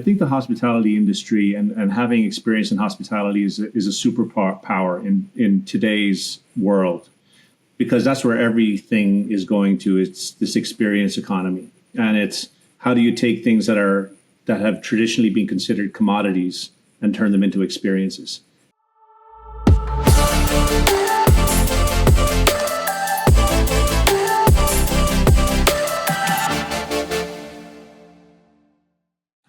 think the hospitality industry and having experience in hospitality is a superpower in today's world, because that's where everything is going to. It's this experience economy, and it's how do you take things that have traditionally been considered commodities and turn them into experiences.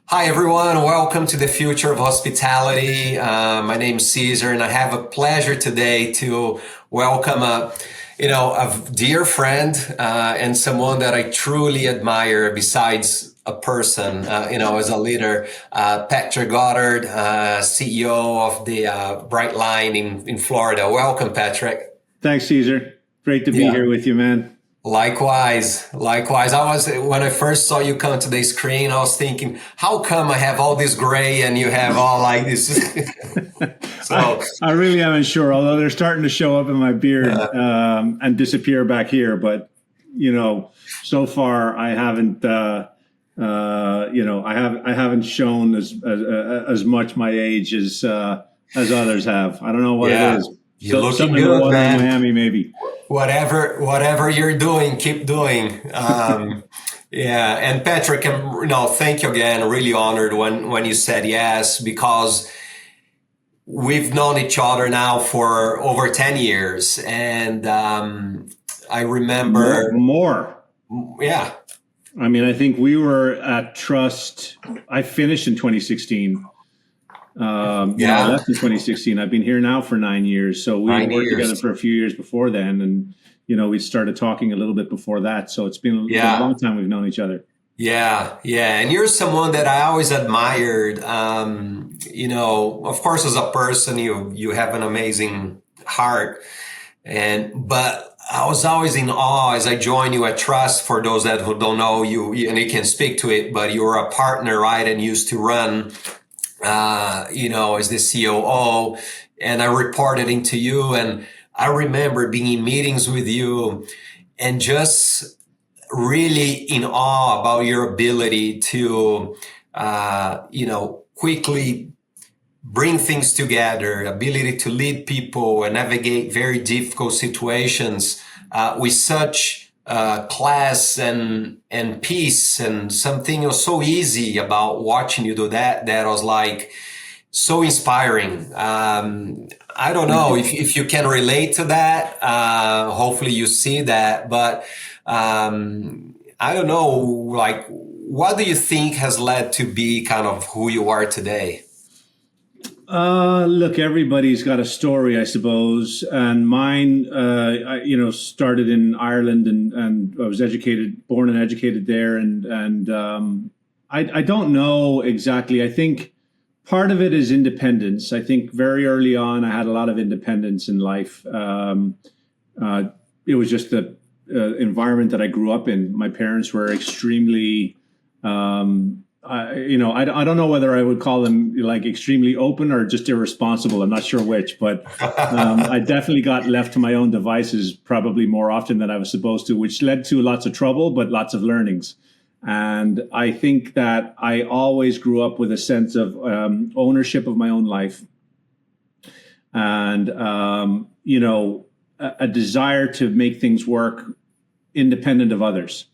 Hi, everyone. Welcome to the Future of Hospitality. My name is Cesar, and I have a pleasure today to welcome a dear friend and someone that I truly admire besides a person, as a leader, Patrick Goddard, CEO of the Brightline in Florida. Welcome, Patrick. Thanks, Cesar. Great to be here with you, man. Likewise. When I first saw you come to the screen, I was thinking, how come I have all this gray and you have all like this? So I really am unsure, although they're starting to show up in my beard and disappear back here. But, so far I haven't, I haven't shown as much my age as others have. I don't know what it is. You're looking good, man. In Miami, maybe. Whatever you're doing, keep doing. And Patrick, thank you again. Really honored when you said yes, because we've known each other now for over 10 years. And I remember more. Yeah. I mean, I think we were at Trust. I finished in 2016. I left in 2016. I've been here now for 9 years. So we worked together for a few years before then. And, we started talking a little bit before that. So it's been a long time we've known each other. Yeah. And you're someone that I always admired. Of course, as a person, you have an amazing heart. But I was always in awe as I joined you at Trust. For those that who don't know you, and you can speak to it, but you're a partner, right? And used to run as the COO, and I reported into you. And I remember being in meetings with you and just really in awe about your ability to, quickly bring things together, ability to lead people and navigate very difficult situations with such class and peace, and something was so easy about watching you do that was like so inspiring. I don't know if you can relate to that. Hopefully you see that, but I don't know, like, what do you think has led to be kind of who you are today? Look, everybody's got a story, I suppose. And mine, I started in Ireland and I was born and educated there. And I don't know exactly. I think part of it is independence. I think very early on, I had a lot of independence in life. It was just the environment that I grew up in. My parents were extremely, I don't know whether I would call them like extremely open or just irresponsible. I'm not sure which, but I definitely got left to my own devices probably more often than I was supposed to, which led to lots of trouble, but lots of learnings. And I think that I always grew up with a sense of ownership of my own life and, a desire to make things work independent of others.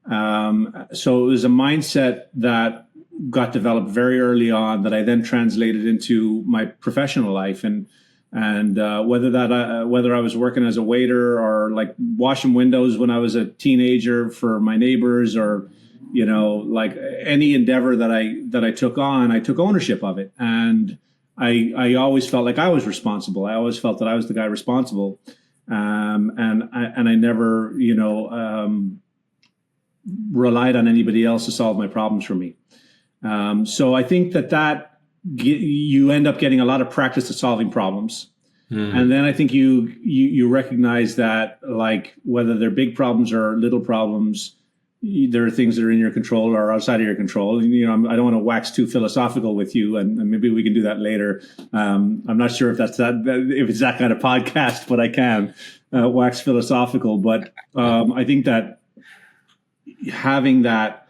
So it was a mindset that got developed very early on that I then translated into my professional life. And whether I was working as a waiter or like washing windows when I was a teenager for my neighbors, or like any endeavor that I took on, I took ownership of it, and I always felt like I was responsible. I always felt that I was the guy responsible, and I never relied on anybody else to solve my problems for me. So I think that you end up getting a lot of practice at solving problems. And then I think you recognize that, like, whether they're big problems or little problems, there are things that are in your control or outside of your control. I don't want to wax too philosophical with you, and maybe we can do that later. I'm not sure if it's that kind of podcast, but I can wax philosophical. But I think that having that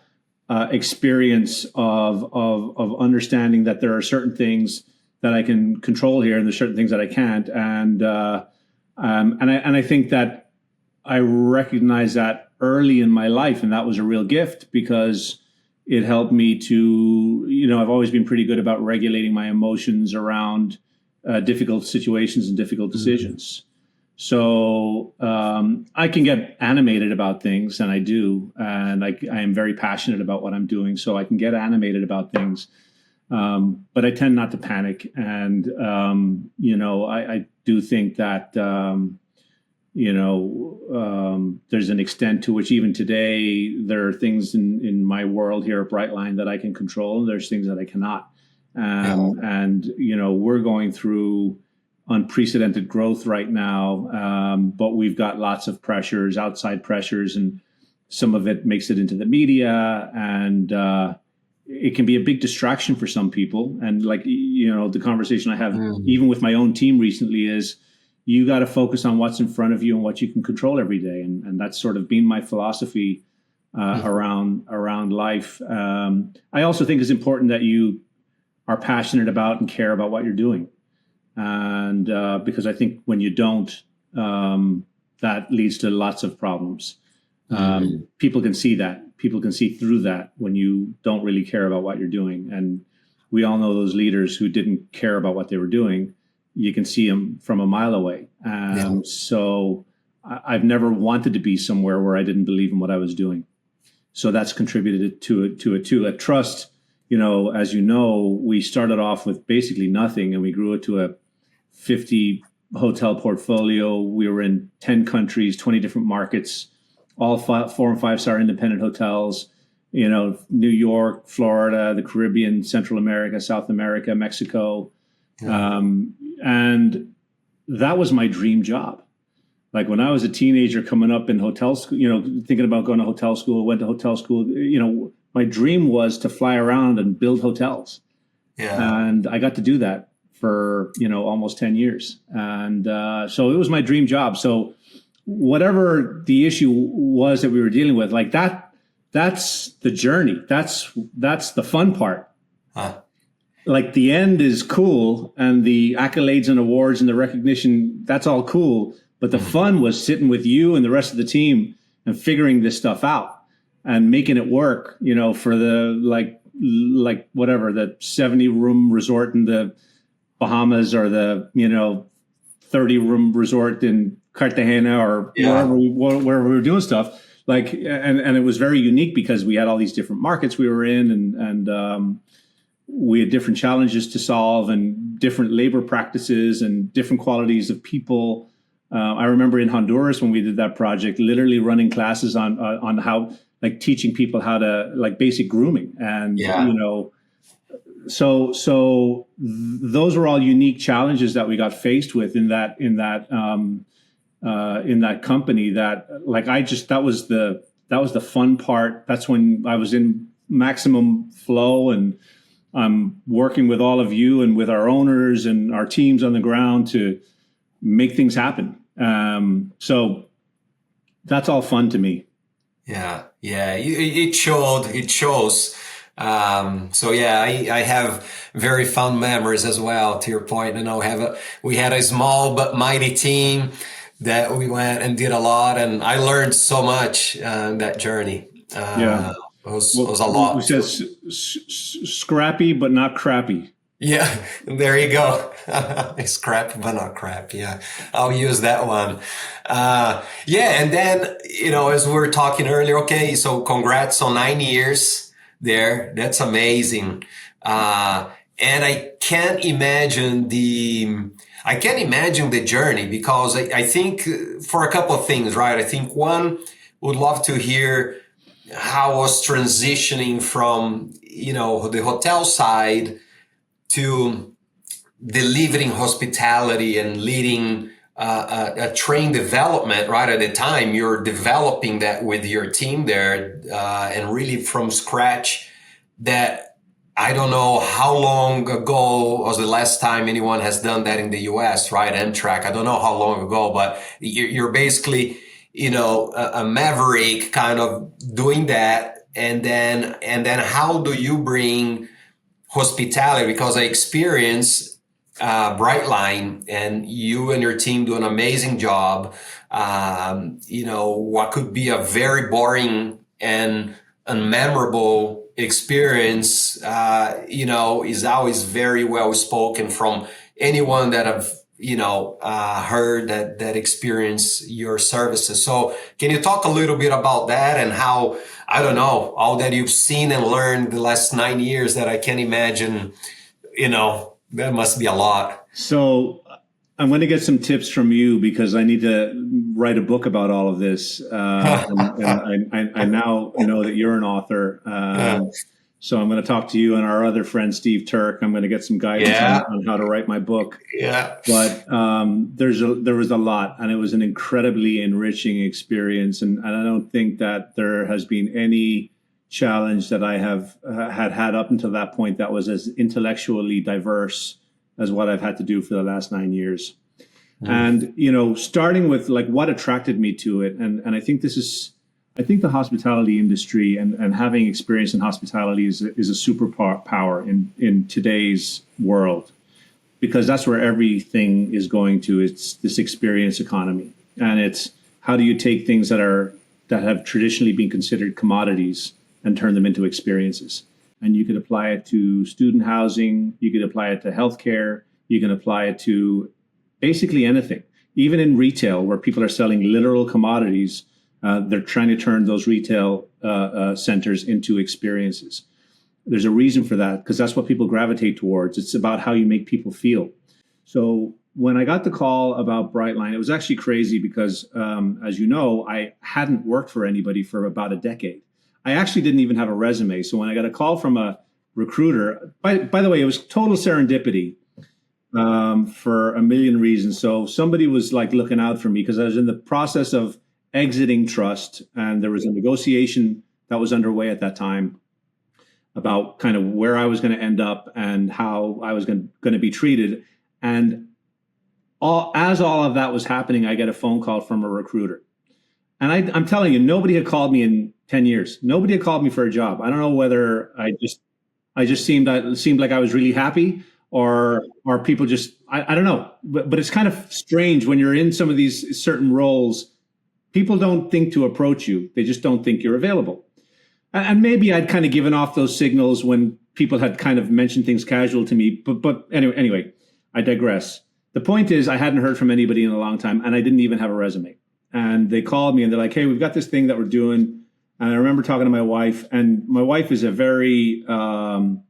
experience of understanding that there are certain things that I can control here, and there's certain things that I can't. And I think that I recognized that early in my life, and that was a real gift because it helped me to, I've always been pretty good about regulating my emotions around difficult situations and difficult decisions. So I can get animated about things, and I do, and I am very passionate about what I'm doing, so I can get animated about things. But I tend not to panic, and I do think that there's an extent to which even today there are things in my world here at Brightline that I can control, and there's things that I cannot. And we're going through unprecedented growth right now, but we've got lots of pressures, outside pressures, and some of it makes it into the media, and it can be a big distraction for some people. And the conversation I have even with my own team recently is you got to focus on what's in front of you and what you can control every day. And that's sort of been my philosophy around life. I also think it's important that you are passionate about and care about what you're doing. And because I think when you don't, that leads to lots of problems. People can see that. People can see through that when you don't really care about what you're doing. And we all know those leaders who didn't care about what they were doing. You can see them from a mile away. So I've never wanted to be somewhere where I didn't believe in what I was doing. So that's contributed to it too. At Trust, as you know, we started off with basically nothing, and we grew it to a 50 hotel portfolio. We were in 10 countries, 20 different markets, all 4 and 5 star independent hotels, New York, Florida, the Caribbean, Central America, South America, Mexico. And that was my dream job. Like when I was a teenager coming up in hotel school, thinking about going to hotel school, went to hotel school, my dream was to fly around and build hotels. And I got to do that for, almost 10 years. And so it was my dream job. So whatever the issue was that we were dealing with, like that's the journey. That's the fun part. Like the end is cool, and the accolades and awards and the recognition, that's all cool. But the fun was sitting with you and the rest of the team and figuring this stuff out and making it work, for the like whatever, the 70-room resort in the Bahamas, or the, 30-room resort in Cartagena, or wherever we were doing stuff. Like, and it was very unique because we had all these different markets we were in, and we had different challenges to solve, and different labor practices, and different qualities of people. I remember in Honduras when we did that project, literally running classes on how, like, teaching people how to, like, basic grooming, and so those were all unique challenges that we got faced with in that company. That, like, that was the fun part. That's when I was in maximum flow, and I'm working with all of you and with our owners and our teams on the ground to make things happen. So that's all fun to me. Yeah. It shows. I have very fond memories as well, to your point. We had a small but mighty team that we went and did a lot, and I learned so much in that journey. It was a lot. We said scrappy but not crappy. Yeah, there you go. Scrappy but not crap. Yeah, I'll use that one. And then, as we were talking earlier, okay, so congrats on 9 years there. That's amazing. And I can't imagine the journey, because I think for a couple of things, right? I think one, would love to hear how was transitioning from, the hotel side to delivering hospitality and leading a train development, right? At the time, you're developing that with your team there, and really from scratch. That, I don't know how long ago was the last time anyone has done that in the US, right? Amtrak. I don't know how long ago, but you're basically, a maverick kind of doing that. then how do you bring hospitality? Because I experience Brightline, and you and your team do an amazing job. What could be a very boring and unmemorable experience, is always very well spoken from anyone that I've heard that experience your services. So can you talk a little bit about that and how, I don't know, all that you've seen and learned the last 9 years that I can imagine, that must be a lot. So I'm going to get some tips from you because I need to write a book about all of this. And I now know that you're an author. So I'm going to talk to you and our other friend, Steve Turk. I'm going to get some guidance on how to write my book. Yeah. But there was a lot, and it was an incredibly enriching experience. And I don't think that there has been any challenge that I have had up until that point that was as intellectually diverse as what I've had to do for the last 9 years. And, starting with like what attracted me to it. And I think the hospitality industry and having experience in hospitality is a superpower in today's world, because that's where everything is going to. It's this experience economy. And it's how do you take things that have traditionally been considered commodities and turn them into experiences. And you could apply it to student housing, you could apply it to healthcare, you can apply it to basically anything. Even in retail, where people are selling literal commodities, they're trying to turn those retail centers into experiences. There's a reason for that, because that's what people gravitate towards. It's about how you make people feel. So when I got the call about Brightline, it was actually crazy because, as you know, I hadn't worked for anybody for about a decade. I actually didn't even have a resume. So when I got a call from a recruiter, by the way, it was total serendipity for a million reasons. So somebody was like looking out for me because I was in the process of exiting trust, and there was a negotiation that was underway at that time about kind of where I was going to end up and how I was going to be treated. And as all of that was happening, I get a phone call from a recruiter. And I'm telling you, nobody had called me in 10 years. Nobody had called me for a job. I don't know whether I just seemed like I was really happy, or people just, I don't know. But it's kind of strange when you're in some of these certain roles. People don't think to approach you. They just don't think you're available. And maybe I'd kind of given off those signals when people had kind of mentioned things casual to me. But anyway, I digress. The point is, I hadn't heard from anybody in a long time, and I didn't even have a resume. And they called me and they're like, hey, we've got this thing that we're doing. And I remember talking to my wife, and my wife is a very, how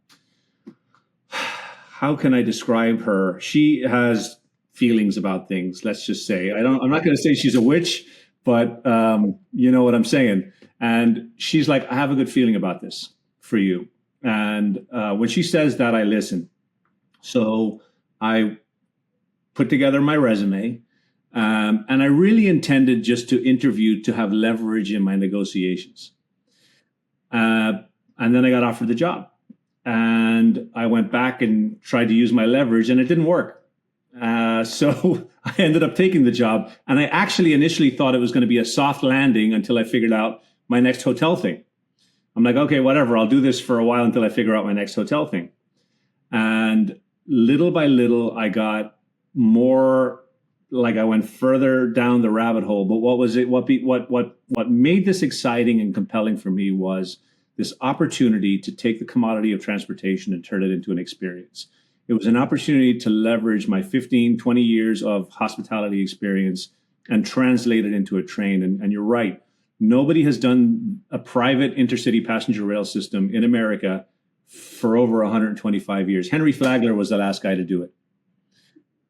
can I describe her? She has feelings about things, let's just say. I'm not going to say she's a witch, but you know what I'm saying. And she's like, I have a good feeling about this for you. And when she says that, I listen. So I put together my resume, and I really intended just to interview to have leverage in my negotiations. And then I got offered the job. And I went back and tried to use my leverage, and it didn't work. So I ended up taking the job. And I actually initially thought it was going to be a soft landing until I figured out my next hotel thing. I'm like, okay, whatever. I'll do this for a while until I figure out my next hotel thing. And little by little, I got more, like I went further down the rabbit hole. But what was it? What made this exciting and compelling for me was this opportunity to take the commodity of transportation and turn it into an experience. It was an opportunity to leverage my 15, 20 years of hospitality experience and translate it into a train. And you're right. Nobody has done a private intercity passenger rail system in America for over 125 years. Henry Flagler was the last guy to do it.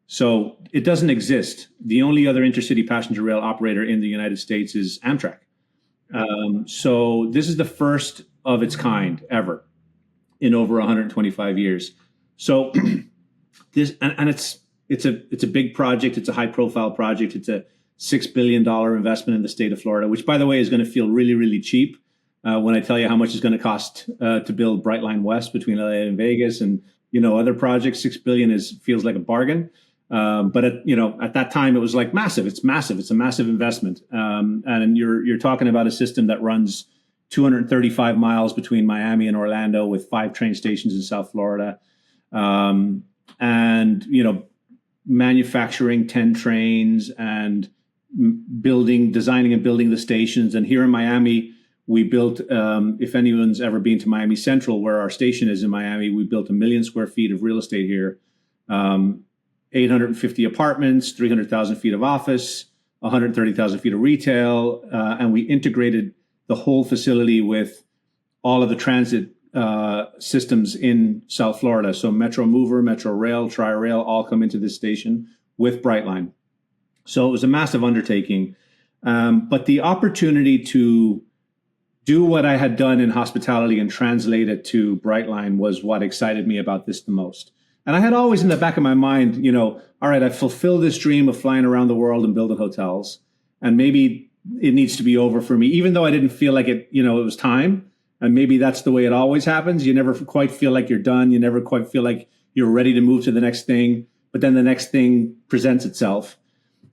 So it doesn't exist. The only other intercity passenger rail operator in the United States is Amtrak. So this is the first of its kind ever in over 125 years. So this, and it's a big project. It's a high profile project. It's a $6 billion investment in the state of Florida, which, by the way, is going to feel really, really cheap when I tell you how much it's going to cost to build Brightline West between LA and Vegas and other projects. $6 billion feels like a bargain, but at that time it was like massive. It's massive. It's a massive investment, and you're talking about a system that runs 235 miles between Miami and Orlando with 5 train stations in South Florida. And, manufacturing 10 trains and designing and building the stations. And here in Miami, we built, if anyone's ever been to Miami Central, where our station is in Miami, we built 1 million square feet of real estate here, 850 apartments, 300,000 feet of office, 130,000 feet of retail. And we integrated the whole facility with all of the transit systems in South Florida. So Metro Mover, Metro Rail, Tri-Rail all come into this station with Brightline. So it was a massive undertaking. But the opportunity to do what I had done in hospitality and translate it to Brightline was what excited me about this the most. And I had always in the back of my mind, all right, I've fulfilled this dream of flying around the world and building hotels. And maybe it needs to be over for me, even though I didn't feel like it, it was time. And maybe that's the way it always happens. You never quite feel like you're done. You never quite feel like you're ready to move to the next thing. But then the next thing presents itself.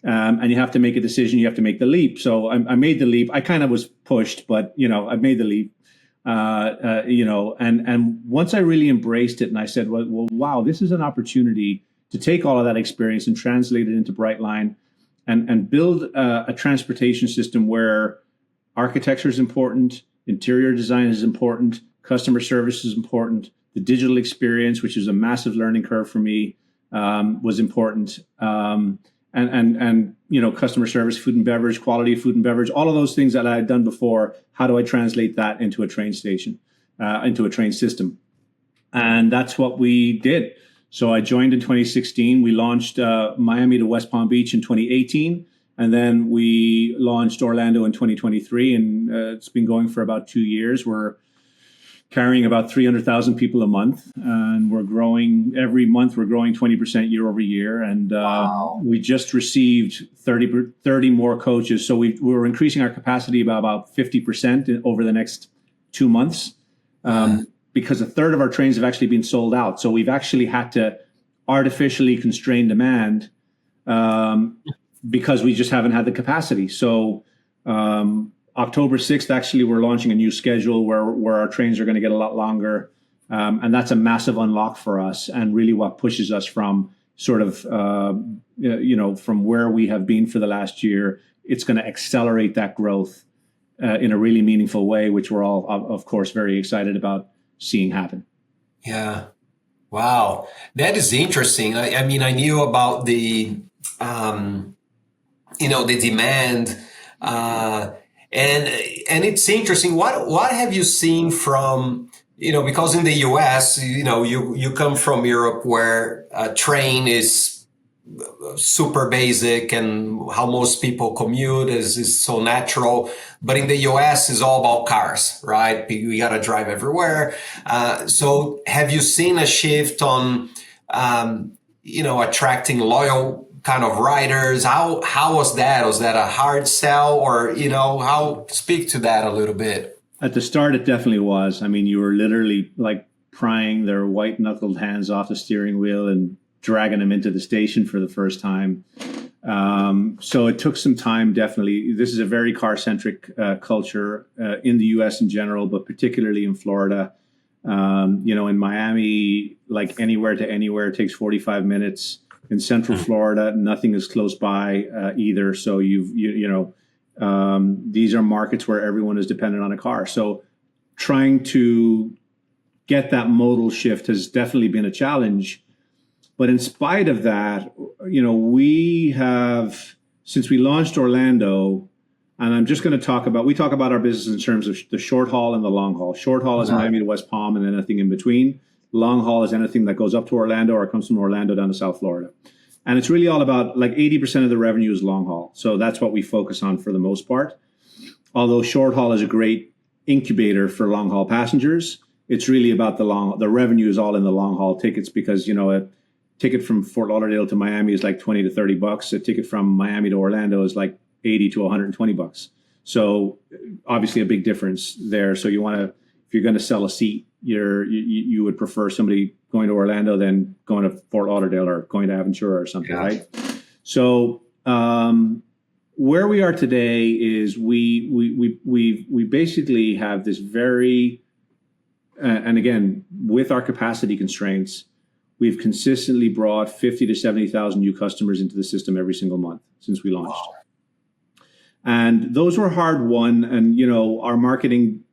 And you have to make a decision. You have to make the leap. So I made the leap. I kind of was pushed, but, I made the leap. And once I really embraced it and I said, well, wow, this is an opportunity to take all of that experience and translate it into Brightline and build a transportation system where architecture is important, interior design is important, customer service is important, the digital experience, which is a massive learning curve for me, was important. And customer service, food and beverage, quality of food and beverage, all of those things that I had done before. How do I translate that into a train station, into a train system? And that's what we did. So I joined in 2016. We launched Miami to West Palm Beach in 2018. And then we launched Orlando in 2023. And it's been going for about 2 years. We're carrying about 300,000 people a month, and we're growing every month. We're growing 20% year over year, and Wow. we just received 30 more coaches. So we're increasing our capacity by about 50% over the next 2 months, because a third of our trains have actually been sold out. So we've actually had to artificially constrain demand because we just haven't had the capacity. So October 6th, actually, we're launching a new schedule where our trains are going to get a lot longer. And that's a massive unlock for us and really what pushes us from sort of, from where we have been for the last year. It's going to accelerate that growth in a really meaningful way, which we're all, of course, very excited about seeing happen. Yeah. Wow. That is interesting. I mean, I knew about the demand, and it's interesting. What have you seen from, because in the US, you come from Europe where a train is super basic and how most people commute is so natural. But in the US, it's all about cars, right? We got to drive everywhere. So have you seen a shift on, attracting loyal kind of riders? How was that? Was that a hard sell, or, speak to that a little bit? At the start, it definitely was. I mean, you were literally like prying their white knuckled hands off the steering wheel and dragging them into the station for the first time. So it took some time, definitely. This is a very car-centric culture in the US in general, but particularly in Florida. In Miami, like anywhere to anywhere, it takes 45 minutes. In Central Florida, nothing is close by either. So these are markets where everyone is dependent on a car. So trying to get that modal shift has definitely been a challenge. But in spite of that, we have, since we launched Orlando, and I'm just going to we talk about our business in terms of the short haul and the long haul. Short haul is Miami to West Palm and anything in between. Long haul is anything that goes up to Orlando or comes from Orlando down to South Florida. And it's really all about, like, 80% of the revenue is long haul. So that's what we focus on for the most part. Although short haul is a great incubator for long haul passengers, it's really about the revenue is all in the long haul tickets, because, a ticket from Fort Lauderdale to Miami is like $20 to $30. A ticket from Miami to Orlando is like $80 to $120. So obviously a big difference there. So if you're going to sell a seat, you would prefer somebody going to Orlando than going to Fort Lauderdale or going to Aventura or something, right? So where we are today is we basically have this very, and again, with our capacity constraints, we've consistently brought 50 to 70,000 new customers into the system every single month since we launched. Wow. And those were hard won. And, you know, our marketing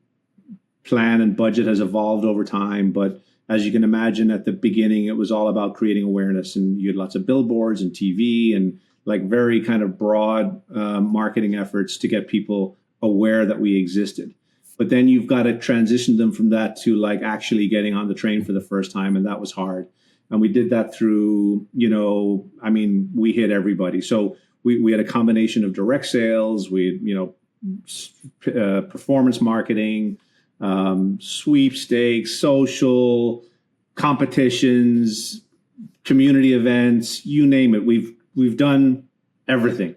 plan and budget has evolved over time. But as you can imagine, at the beginning, it was all about creating awareness. And you had lots of billboards and TV and like very kind of broad marketing efforts to get people aware that we existed. But then you've got to transition them from that to like actually getting on the train for the first time. And that was hard. And we did that through, you know, I mean, we hit everybody. So we had a combination of direct sales, we, you know, performance marketing, sweepstakes, social, competitions, community events, you name it. We've done everything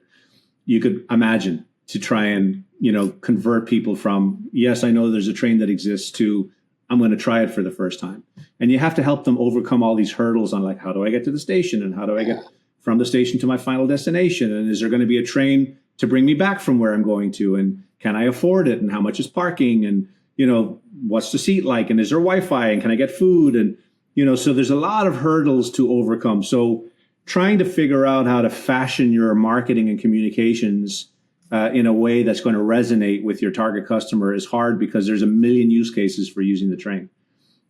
you could imagine to try and, you know, convert people from, yes, I know there's a train that exists, to I'm going to try it for the first time. And you have to help them overcome all these hurdles on like, how do I get to the station? And how do I get from the station to my final destination? And is there going to be a train to bring me back from where I'm going to? And can I afford it? And how much is parking? And, you know, what's the seat like? And is there Wi-Fi? And can I get food? And, you know, so there's a lot of hurdles to overcome. So trying to figure out how to fashion your marketing and communications in a way that's going to resonate with your target customer is hard, because there's a million use cases for using the train.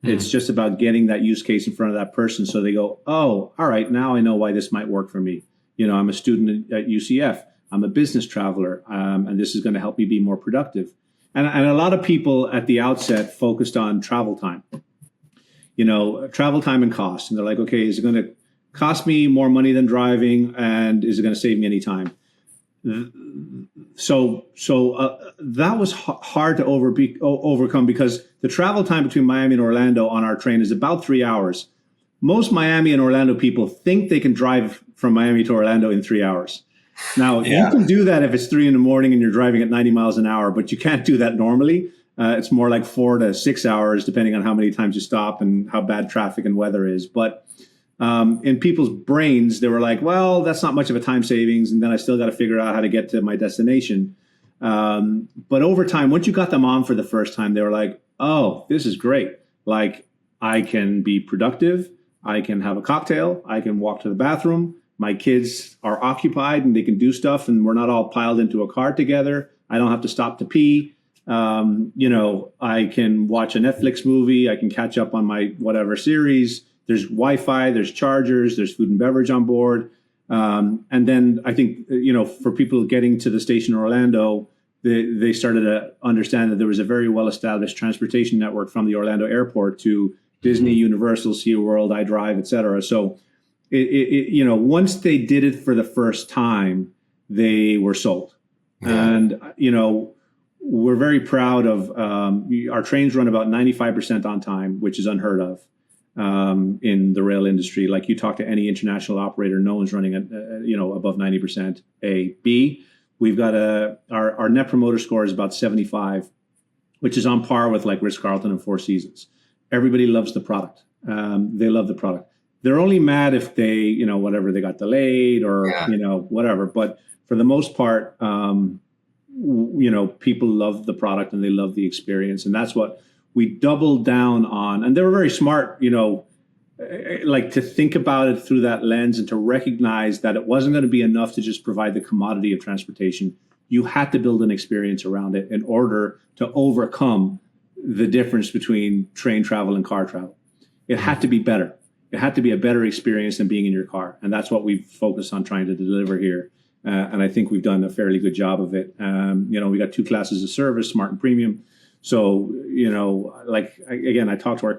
It's just about getting that use case in front of that person so they go, oh, all right, now I know why this might work for me. You know, I'm a student at UCF. I'm a business traveler, and this is going to help me be more productive. And a lot of people at the outset focused on travel time, you know, travel time and cost. And they're like, okay, is it going to cost me more money than driving? And is it going to save me any time? So that was hard to overcome, because the travel time between Miami and Orlando on our train is about 3 hours. Most Miami and Orlando people think they can drive from Miami to Orlando in 3 hours. Now, you can do that if it's 3 a.m. and you're driving at 90 miles an hour, but you can't do that normally. It's more like 4 to 6 hours, depending on how many times you stop and how bad traffic and weather is. But in people's brains, they were like, well, that's not much of a time savings. And then I still got to figure out how to get to my destination. But over time, once you got them on for the first time, they were like, oh, this is great. Like, I can be productive. I can have a cocktail. I can walk to the bathroom. My kids are occupied and they can do stuff, and we're not all piled into a car together. I don't have to stop to pee. You know, I can watch a Netflix movie. I can catch up on my whatever series. There's Wi-Fi, there's chargers, there's food and beverage on board. And then I think, you know, for people getting to the station in Orlando, they started to understand that there was a very well-established transportation network from the Orlando airport to Disney, Universal, SeaWorld, iDrive, et cetera. So, you know, once they did it for the first time, they were sold. Yeah. And, you know, we're very proud of our trains run about 95% on time, which is unheard of in the rail industry. Like, you talk to any international operator, no one's running at, you know, above 90%. A. B, we've got our net promoter score is about 75, which is on par with like Ritz-Carlton and Four Seasons. Everybody loves the product. They love the product. They're only mad if they, you know, whatever, they got delayed or, you know, whatever. But for the most part, you know, people love the product and they love the experience. And that's what we doubled down on. And they were very smart, you know, like to think about it through that lens and to recognize that it wasn't going to be enough to just provide the commodity of transportation. You had to build an experience around it in order to overcome the difference between train travel and car travel. It had to be better. It had to be a better experience than being in your car. And that's what we've focused on trying to deliver here. And I think we've done a fairly good job of it. You know, we got 2 classes of service, Smart and Premium. So, you know, like, again, I talk to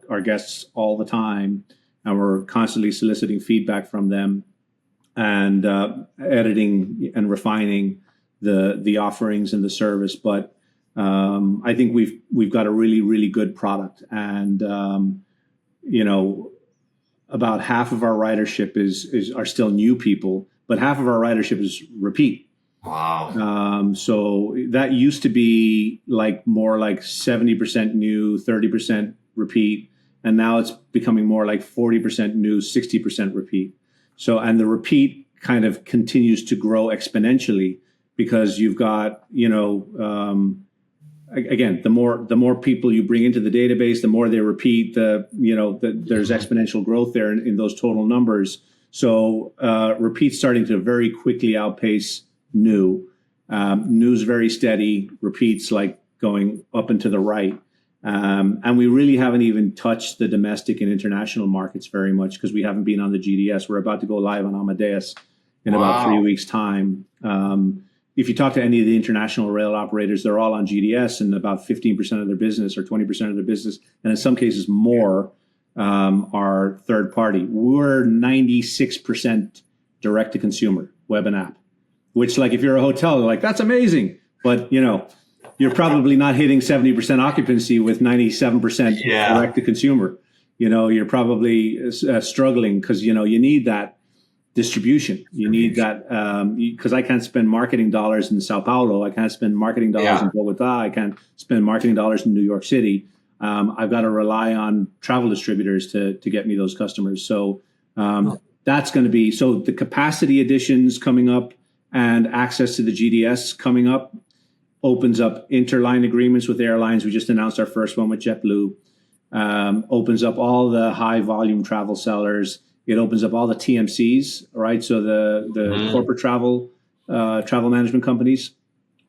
our guests all the time, and we're constantly soliciting feedback from them and editing and refining the offerings and the service. But I think we've got a really, really good product. And, you know, about half of our ridership are still new people, but half of our ridership is repeat. Wow. So that used to be like more like 70% new, 30% repeat. And now it's becoming more like 40% new, 60% repeat. So, and the repeat kind of continues to grow exponentially because you've got, again, the more people you bring into the database, the more they repeat, there's exponential growth there in those total numbers. So repeat's starting to very quickly outpace new. New's very steady, repeats like going up and to the right. And we really haven't even touched the domestic and international markets very much because we haven't been on the GDS. We're about to go live on Amadeus in about 3 weeks' time. If you talk to any of the international rail operators, they're all on GDS, and about 15% of their business or 20% of their business, and in some cases more, are third party. We're 96% direct to consumer, web and app, which, like, if you're a hotel, you're like, that's amazing. But, you're probably not hitting 70% occupancy with 97% direct to consumer. You're probably struggling because, you need that distribution. You need that because I can't spend marketing dollars in Sao Paulo. I can't spend marketing dollars in Bogota. I can't spend marketing dollars in New York City. I've got to rely on travel distributors to get me those customers. So that's going to be, so the capacity additions coming up and access to the GDS coming up opens up interline agreements with airlines. We just announced our first one with JetBlue. Opens up all the high volume travel sellers. It opens up all the TMCs, right? So the corporate travel management companies.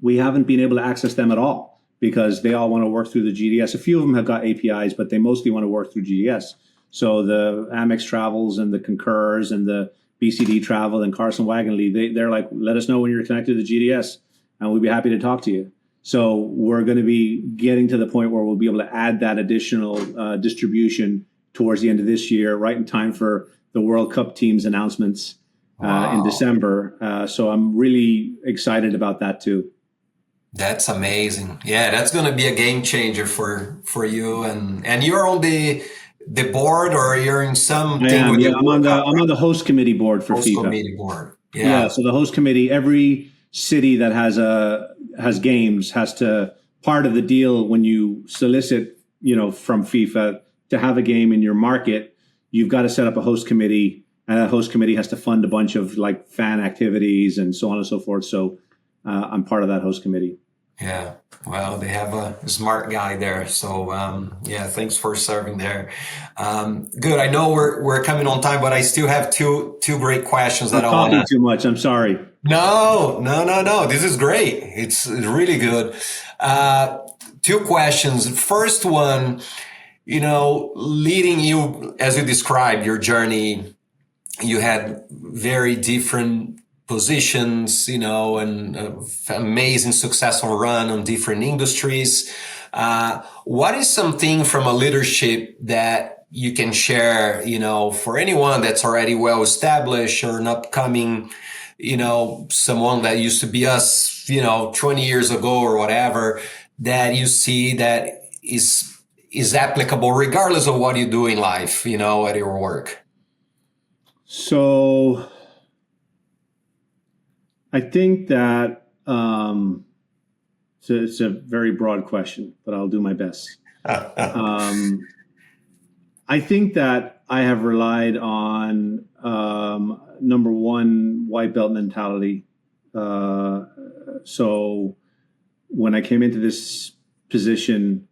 We haven't been able to access them at all because they all want to work through the GDS. A few of them have got APIs, but they mostly want to work through GDS. So the Amex Travels and the Concurs and the BCD Travel and Carson Wagonly, they're like, let us know when you're connected to the GDS, and we'd be happy to talk to you. So we're going to be getting to the point where we'll be able to add that additional distribution towards the end of this year, right in time for the World Cup teams announcements in December. So I'm really excited about that too. That's amazing. Yeah, that's going to be a game changer for you. And you're on the board, or you're in something? I'm on the host committee board for FIFA. Committee board. Yeah. So the host committee, every city that has games has to, part of the deal when you solicit, from FIFA to have a game in your market, you've got to set up a host committee, and that host committee has to fund a bunch of like fan activities and so on and so forth. So I'm part of that host committee. Yeah. Well, they have a smart guy there. So, thanks for serving there. Good. I know we're coming on time, but I still have two great questions that I want to. Talking too much. I'm sorry. No. This is great. It's really good. Two questions. First one, leading you, as you described your journey, you had very different positions, and amazing successful run on different industries. What is something from a leadership that you can share, for anyone that's already well established or an upcoming, someone that used to be us, 20 years ago or whatever, that you see that is applicable regardless of what you do in life, at your work? So I think that it's a very broad question, but I'll do my best. I think that I have relied on, number one, white belt mentality. So when I came into this position,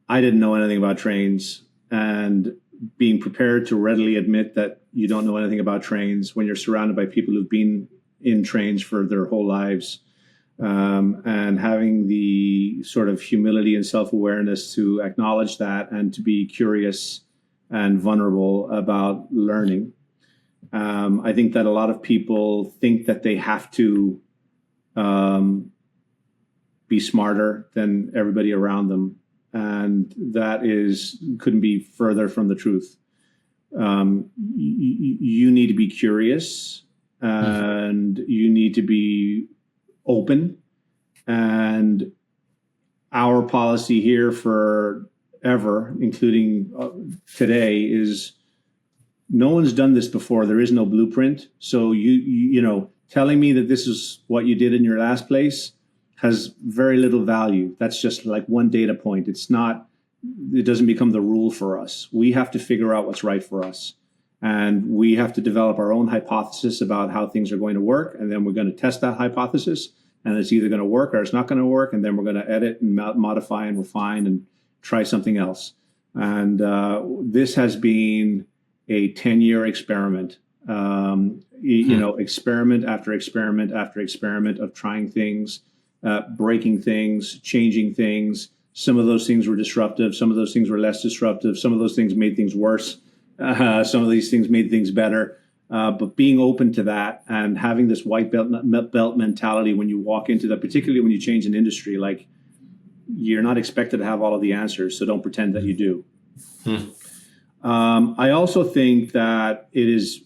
I didn't know anything about trains, and being prepared to readily admit that you don't know anything about trains when you're surrounded by people who've been in trains for their whole lives, and having the sort of humility and self-awareness to acknowledge that and to be curious and vulnerable about learning. I think that a lot of people think that they have to be smarter than everybody around them, and that couldn't be further from the truth. You need to be curious, and you need to be open. And our policy here forever, including today, is no one's done this before. There is no blueprint. So telling me that this is what you did in your last place has very little value. That's just like one data point. It doesn't become the rule for us. We have to figure out what's right for us. And we have to develop our own hypothesis about how things are going to work. And then we're going to test that hypothesis. And it's either going to work or it's not going to work. And then we're going to edit and modify and refine and try something else. And this has been a 10-year experiment. Experiment after experiment after experiment of trying things, breaking things, changing things. Some of those things were disruptive. Some of those things were less disruptive. Some of those things made things worse. Some of these things made things better. But being open to that and having this white belt mentality when you walk into that, particularly when you change an industry, like you're not expected to have all of the answers. So don't pretend that you do. I also think that it is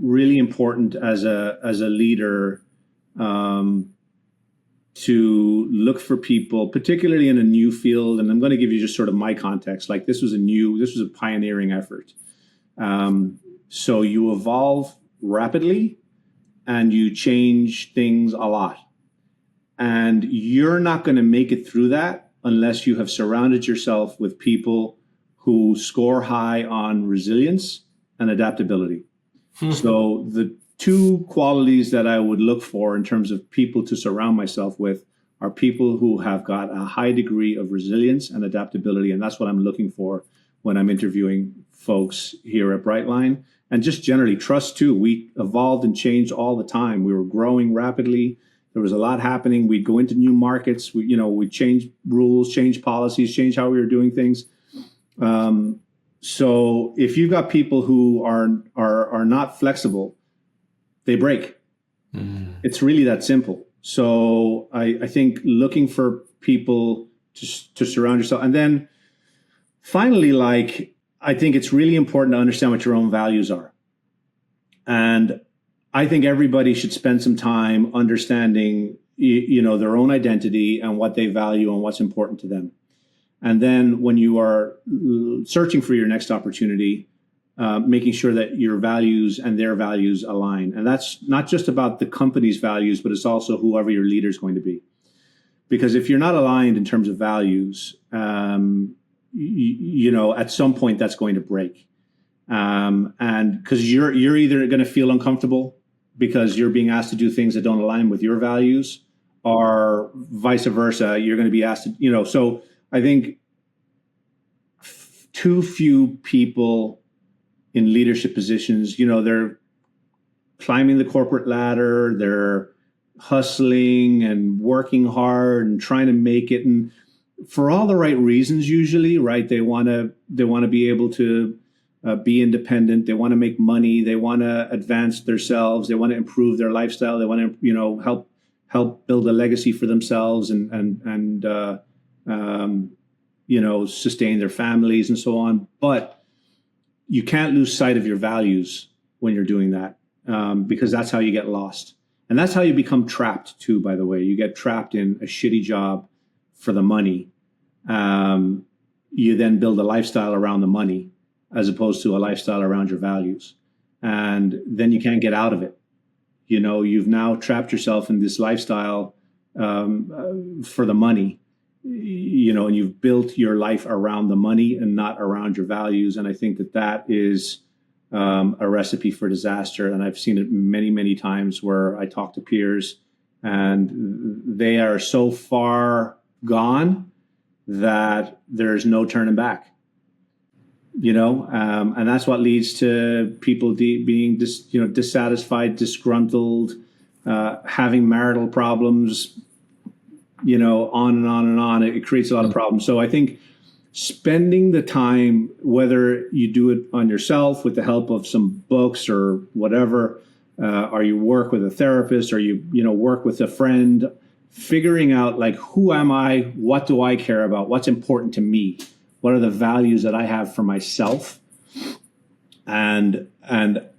really important as a leader to look for people, particularly in a new field. And I'm going to give you just sort of my context. Like this was a pioneering effort. So you evolve rapidly and you change things a lot. And you're not going to make it through that unless you have surrounded yourself with people who score high on resilience and adaptability. So the two qualities that I would look for in terms of people to surround myself with are people who have got a high degree of resilience and adaptability. And that's what I'm looking for when I'm interviewing folks here at Brightline. And just generally trust too. We evolved and changed all the time. We were growing rapidly. There was a lot happening. We'd go into new markets. We'd change rules, change policies, change how we were doing things. So if you've got people who are not flexible, they break. It's really that simple. So I think looking for people to surround yourself. And then finally, I think it's really important to understand what your own values are. And I think everybody should spend some time understanding, their own identity and what they value and what's important to them. And then when you are searching for your next opportunity, making sure that your values and their values align. And that's not just about the company's values, but it's also whoever your leader is going to be. Because if you're not aligned in terms of values, at some point that's going to break. And because you're either going to feel uncomfortable because you're being asked to do things that don't align with your values, or vice versa, you're going to be asked to, so I think too few people in leadership positions, they're climbing the corporate ladder, they're hustling and working hard and trying to make it, and for all the right reasons usually, right? They want to be able to be independent, they want to make money, they want to advance themselves, they want to improve their lifestyle, they want to help build a legacy for themselves and sustain their families and so on. But you can't lose sight of your values when you're doing that, because that's how you get lost. And that's how you become trapped too, by the way. You get trapped in a shitty job for the money. You then build a lifestyle around the money as opposed to a lifestyle around your values. And then you can't get out of it. You've now trapped yourself in this lifestyle for the money, and you've built your life around the money and not around your values. And I think that is a recipe for disaster. And I've seen it many, many times where I talk to peers and they are so far gone that there's no turning back. And that's what leads to people being dissatisfied, disgruntled, having marital problems, on and on and on. It creates a lot of problems. So I think spending the time, whether you do it on yourself with the help of some books or whatever, or you work with a therapist, or you work with a friend, figuring out who am I, what do I care about, what's important to me, what are the values that I have for myself, and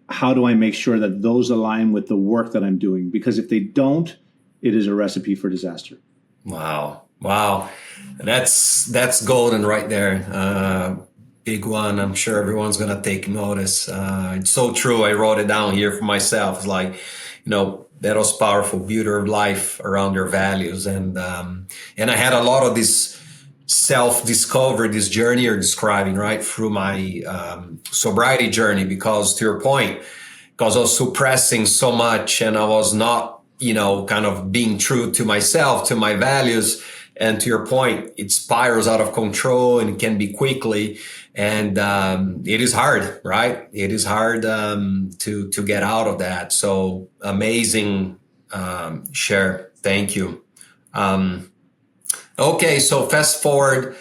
how do I make sure that those align with the work that I'm doing? Because if they don't, it is a recipe for disaster. Wow. That's golden right there. Big one. I'm sure everyone's going to take notice. It's so true. I wrote it down here for myself. It's that was powerful, beauty of life around your values. And I had a lot of these self-discovered this journey you're describing, right? Through my sobriety journey, because to your point, because I was suppressing so much and I was not, kind of being true to myself, to my values. And to your point, it spirals out of control and can be quickly. And it is hard, right? It is hard to get out of that. So amazing share. Thank you. Okay, so fast forward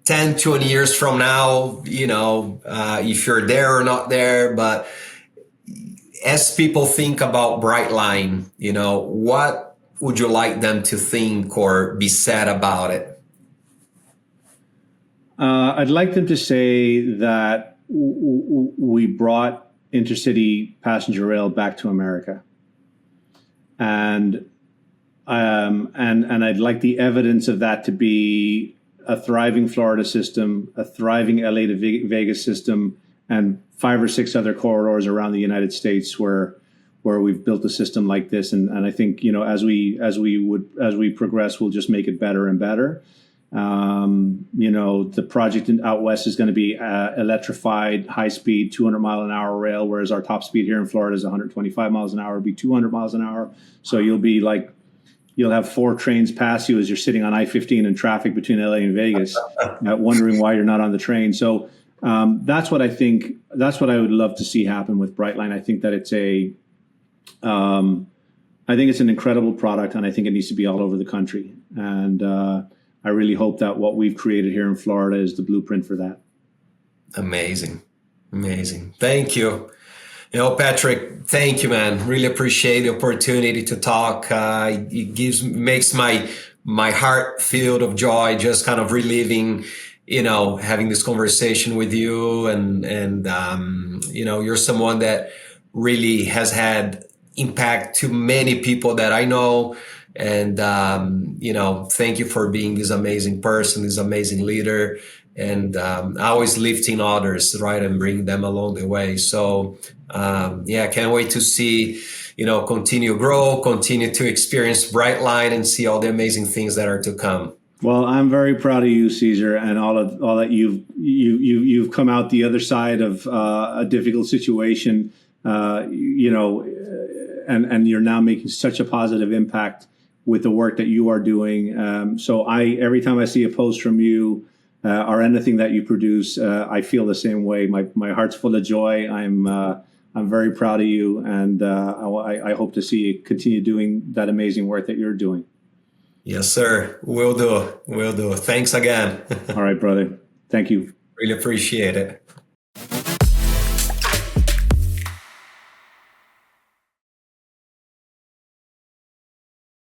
10, 20 years from now, if you're there or not there, but as people think about Brightline, what would you like them to think or be said about it? I'd like them to say that we brought intercity passenger rail back to America, and I'd like the evidence of that to be a thriving Florida system, a thriving LA to Vegas system, and 5 or 6 other corridors around the United States where we've built a system like this. And I think, as we progress, we'll just make it better and better. The project out west is going to be electrified, high speed, 200 mile an hour rail, whereas our top speed here in Florida is 125 miles an hour, it'll be 200 miles an hour. So you'll have 4 trains pass you as you're sitting on I-15 in traffic between LA and Vegas, wondering why you're not on the train. So that's what I think. That's what I would love to see happen with Brightline. I think that it's an incredible product, and I think it needs to be all over the country. And I really hope that what we've created here in Florida is the blueprint for that. Amazing. Thank you. Patrick, thank you, man. Really appreciate the opportunity to talk. It makes my heart filled of joy, just kind of reliving, having this conversation with you. And you're someone that really has had impact to many people that I know. And, thank you for being this amazing person, this amazing leader, and always lifting others, right, and bringing them along the way. So, can't wait to see, continue grow, continue to experience Brightline and see all the amazing things that are to come. Well, I'm very proud of you, Cesar, and all that you've come out the other side of a difficult situation, and you're now making such a positive impact with the work that you are doing. So every time I see a post from you or anything that you produce, I feel the same way. My heart's full of joy. I'm very proud of you, and I hope to see you continue doing that amazing work that you're doing. Yes, sir. Will do. Thanks again. All right, brother. Thank you. Really appreciate it.